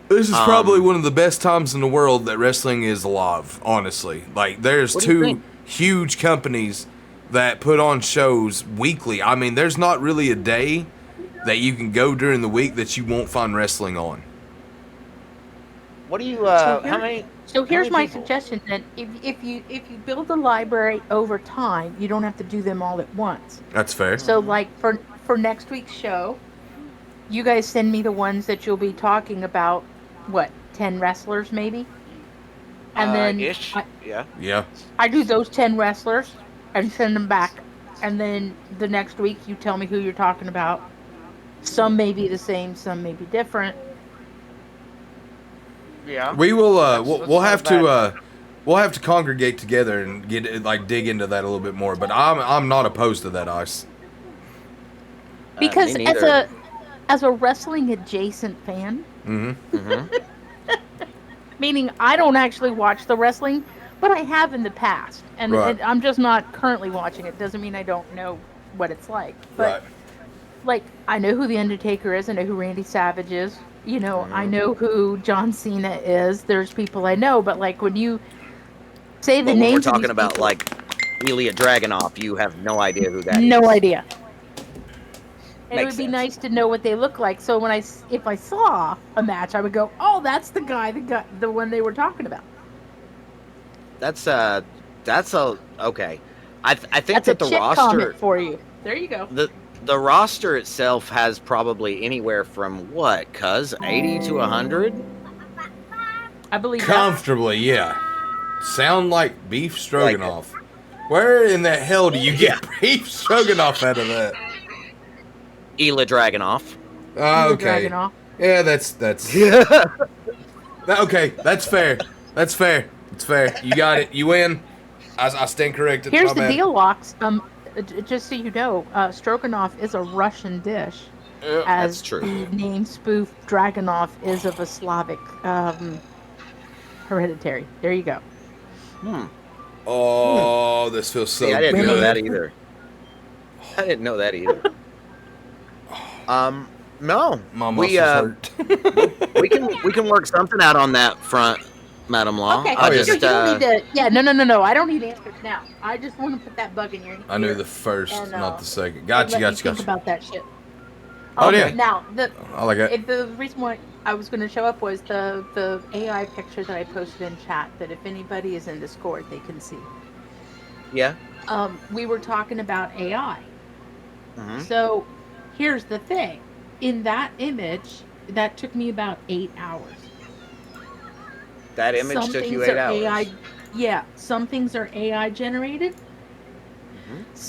This is probably one of the best times in the world that wrestling is alive, honestly. Like, there's What do you two think? huge companies that put on shows weekly. I mean, there's not really a day that you can go during the week that you won't find wrestling on. What do you? So How many? So here's many my people? suggestion then. If you build a library over time, you don't have to do them all at once. That's fair. So like for next week's show, you guys send me the ones that you'll be talking about. What, 10 wrestlers maybe? And then ish. Yeah. Yeah. I do those 10 wrestlers and send them back and then the next week you tell me who you're talking about. Some may be the same, some may be different. Yeah. We will. That's We'll not have bad. to. We'll have to congregate together and dig into that a little bit more. But I'm not opposed to that, Ice. Because Me neither. as a wrestling adjacent fan, Mhm. meaning I don't actually watch the wrestling, but I have in the past, Right. and I'm just not currently watching it. Doesn't mean I don't know what it's like. But Right. like, I know who the Undertaker is. I know who Randy Savage is. You know, I Mhm. know who John Cena is. There's people I know, but like when you say the But when we're names of these talking about people, like Ilya Dragunov, you have no idea who that is. no idea. And it Makes would be sense. nice to know what they look like. So when if I saw a match, I would go, "Oh, that's the guy, the one they were talking about." That's a okay. I think That's a that the chick roster comment for you. There you go. the roster itself has probably anywhere from what, cuz 80 to 100? I believe that. Comfortably, yeah. Sound like beef stroganoff. Where in the hell do you get beef stroganoff out of that? Ilya Dragunov. Okay. Dragunov. Yeah, that's okay. That's fair. That's fair. It's fair. You got it. You win. I stand corrected. Here's My the bad. deal, Locks. Just so you know, stroganoff is a Russian dish, That's as true. the name spoof Dragunov is of a Slavic hereditary. There you go. Oh, this feels so See, I didn't good. know that either. I didn't know that either. No. My we muscles hurt. we can work something out on that front, Madam Law. Okay, Oh, yeah. you don't need to. Yeah, no. I don't need answers now. I just want to put that bug in your ear. I knew the first, and, not the second. and Gotcha, let me gotcha, think gotcha. about that shit. Oh, Okay, yeah. now I like it. the reason why I was going to show up was the AI picture that I posted in chat. That if anybody is in Discord, they can see. Yeah. We were talking about AI. Mhm. So, here's the thing. In that image, that took me about 8 hours. That image Some took you things 8 are hours. AI. Yeah, some things are AI generated.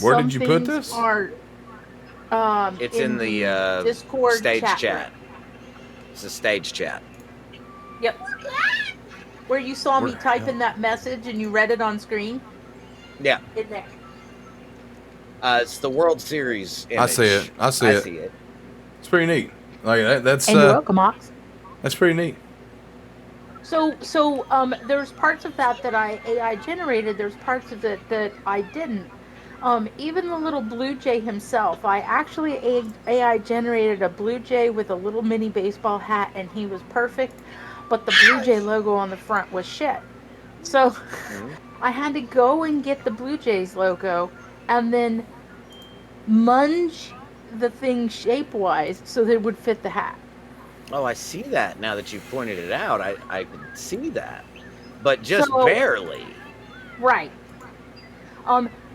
Where Some did you put things this? Are, It's in the Discord stage chat. chat. It's a stage chat. Yep. Where you saw me type in that message and you read it on screen. Yeah. In there. It's the World Series image. I see it. I see it. It's pretty neat. Like that's And you're welcome, Ox. that's pretty neat. So there's parts of that I AI generated. There's parts of it that I didn't. Even the little Blue Jay himself, I actually AI generated a Blue Jay with a little mini baseball hat, and he was perfect. But the Blue Jay logo on the front was shit. So I had to go and get the Blue Jays logo, and then munge the thing shape-wise so that it would fit the hat. Oh, I see that now that you pointed it out. I can see that. But just So- barely. Right.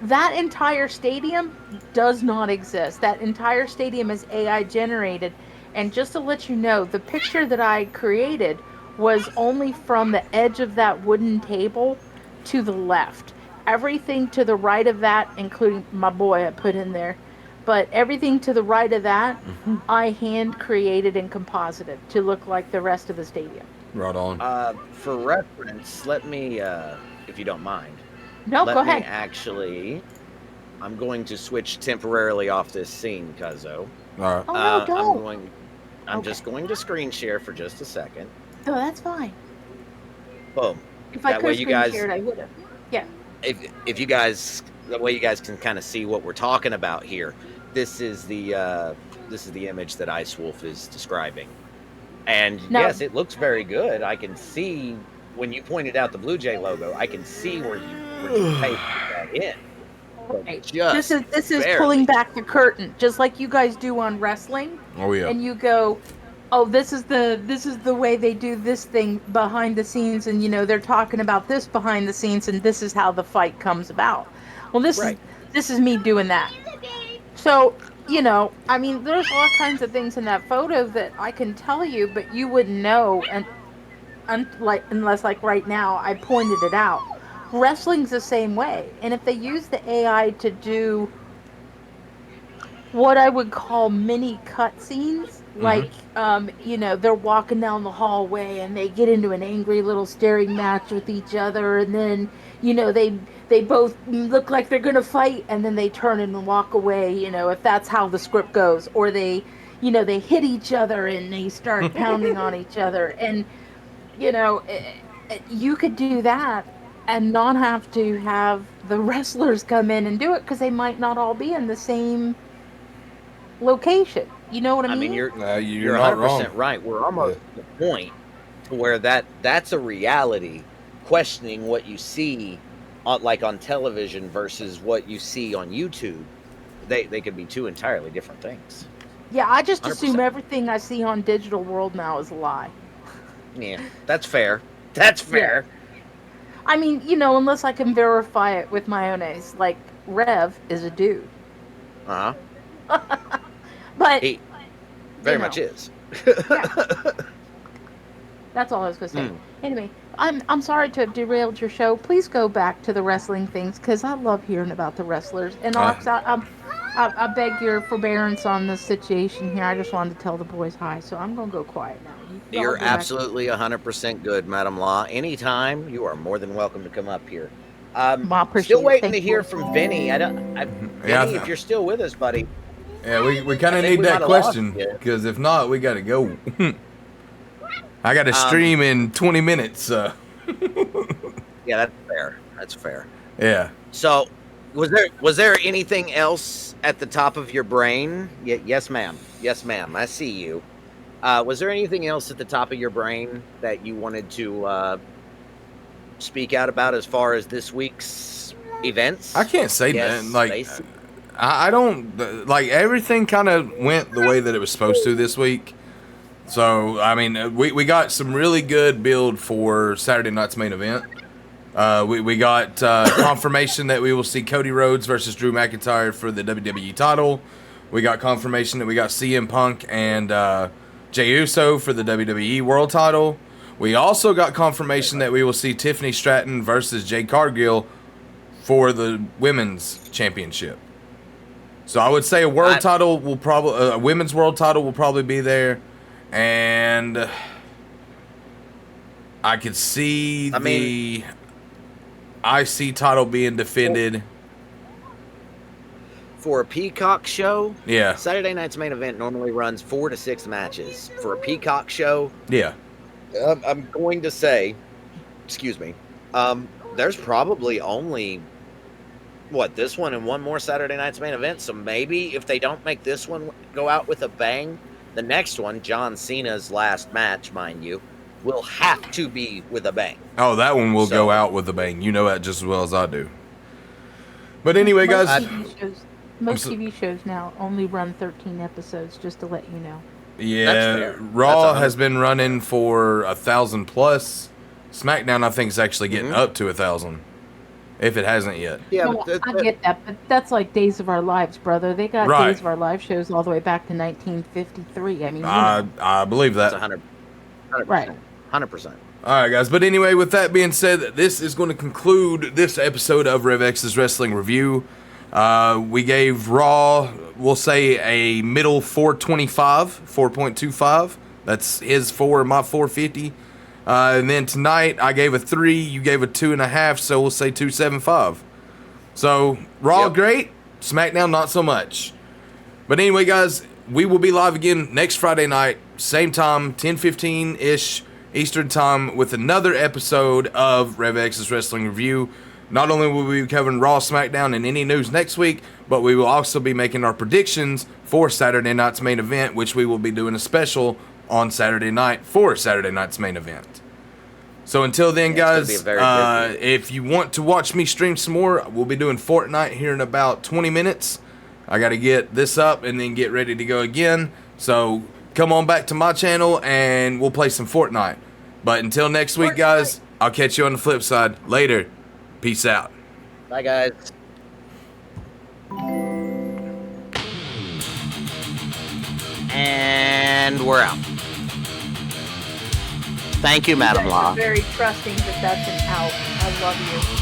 That entire stadium does not exist. That entire stadium is AI generated. And just to let you know, the picture that I created was only from the edge of that wooden table to the left. Everything to the right of that, including my boy I put in there, but everything to the right of that, I hand created and composited to look like the rest of the stadium. Right on. For reference, let me, if you don't mind. No, Let go me ahead. actually. I'm going to switch temporarily off this scene, Cuzzo. All right. Oh, no, don't. I'm Okay. just going to screen share for just a second. Oh, that's fine. Boom. If I That could way have you screen guys- shared, I would have. Yeah. If you guys, that way you guys can kind of see what we're talking about here. This is the image that Ice Wolf is describing, and Now- yes, it looks very good. I can see when you pointed out the Blue Jay logo. I can see where you pasted that in. Okay. Just This is barely. pulling back the curtain, just like you guys do on wrestling. Oh yeah. And you go, oh, this is the way they do this thing behind the scenes, and they're talking about this behind the scenes, and this is how the fight comes about. Well, this is me doing that. So I mean, there's all kinds of things in that photo that I can tell you, but you wouldn't know, and unless like right now I pointed it out. Wrestling's the same way, and if they use the AI to do what I would call mini cutscenes. Like, they're walking down the hallway and they get into an angry little staring match with each other, and then, they both look like they're gonna fight, and then they turn and walk away. If that's how the script goes, or they hit each other and they start pounding on each other, and you could do that and not have to have the wrestlers come in and do it because they might not all be in the same location. You know what I mean? I mean, you're not 100% wrong. right. We're almost at the point to where that's a reality, questioning what you see on television versus what you see on YouTube. They could be two entirely different things. Yeah, I just 100%. assume everything I see on digital world now is a lie. Yeah, that's fair. That's fair. I mean, unless I can verify it with my own eyes. Like, Rev is a dude. Uh-huh. But He very much is. Yeah. That's all I was going to say. Anyway, I'm sorry to have derailed your show. Please go back to the wrestling things because I love hearing about the wrestlers. And Ox, I beg your forbearance on the situation here. I just wanted to tell the boys hi, so I'm going to go quiet now. You're absolutely 100% good, Madam Law. Anytime, you are more than welcome to come up here. Still waiting to hear from Vinny. Vinny, if you're still with us, buddy. Yeah, we kind of need that question because if not, we got to go. I got to stream in 20 minutes. Yeah, that's fair. That's fair. Yeah. So, was there anything else at the top of your brain? Yes, ma'am. Yes, ma'am. I see you. Was there anything else at the top of your brain that you wanted to speak out about as far as this week's events? I can't say that. Like, I don't like everything. Kind of went the way that it was supposed to this week. So I mean, we got some really good build for Saturday night's main event. We got confirmation that we will see Cody Rhodes versus Drew McIntyre for the WWE title. We got confirmation that we got CM Punk and Jey Uso for the WWE World title. We also got confirmation that we will see Tiffany Stratton versus Jade Cargill for the women's championship. So I would say a world title will probably, a women's world title will probably be there, and I could see the IC title being defended. For a Peacock show, Yeah. Saturday night's main event normally runs 4 to 6 matches. For a Peacock show, Yeah. I'm going to say, excuse me, there's probably only, this one and one more Saturday night's main event. So maybe if they don't make this one go out with a bang, the next one, John Cena's last match, mind you, will have to be with a bang. Oh, that one will go out with a bang. You know that just as well as I do. But anyway, guys. Most TV shows now only run 13 episodes, just to let you know. Yeah, Raw has been running for 1,000 plus. SmackDown, I think, is actually getting up to 1,000, if it hasn't yet. Yeah, no, I get that, but that's like Days of Our Lives, brother. They got Days of Our Lives shows all the way back to 1953. I mean, I believe that. That's 100%. Right. 100%. All right, guys. But anyway, with that being said, this is going to conclude this episode of Rev X's Wrestling Review. We gave Raw, we'll say a middle 4.25. That's his 4, my 4.50. And then tonight I gave a 3, you gave a 2.5, so we'll say 2.75. So Raw, great. SmackDown, not so much. But anyway, guys, we will be live again next Friday night, same time, 10:15-ish Eastern time, with another episode of Rev X's Wrestling Review. Not only will we be covering Raw, SmackDown, and any news next week, but we will also be making our predictions for Saturday night's main event, which we will be doing a special on Saturday night for Saturday night's main event. So until then, guys, if you want to watch me stream some more, we'll be doing Fortnite here in about 20 minutes. I got to get this up and then get ready to go again. So come on back to my channel and we'll play some Fortnite. But until next week, guys, I'll catch you on the flip side. Later. Peace out. Bye, guys. And we're out. Thank you, Madam Law. Very trusting that that's an out. I love you.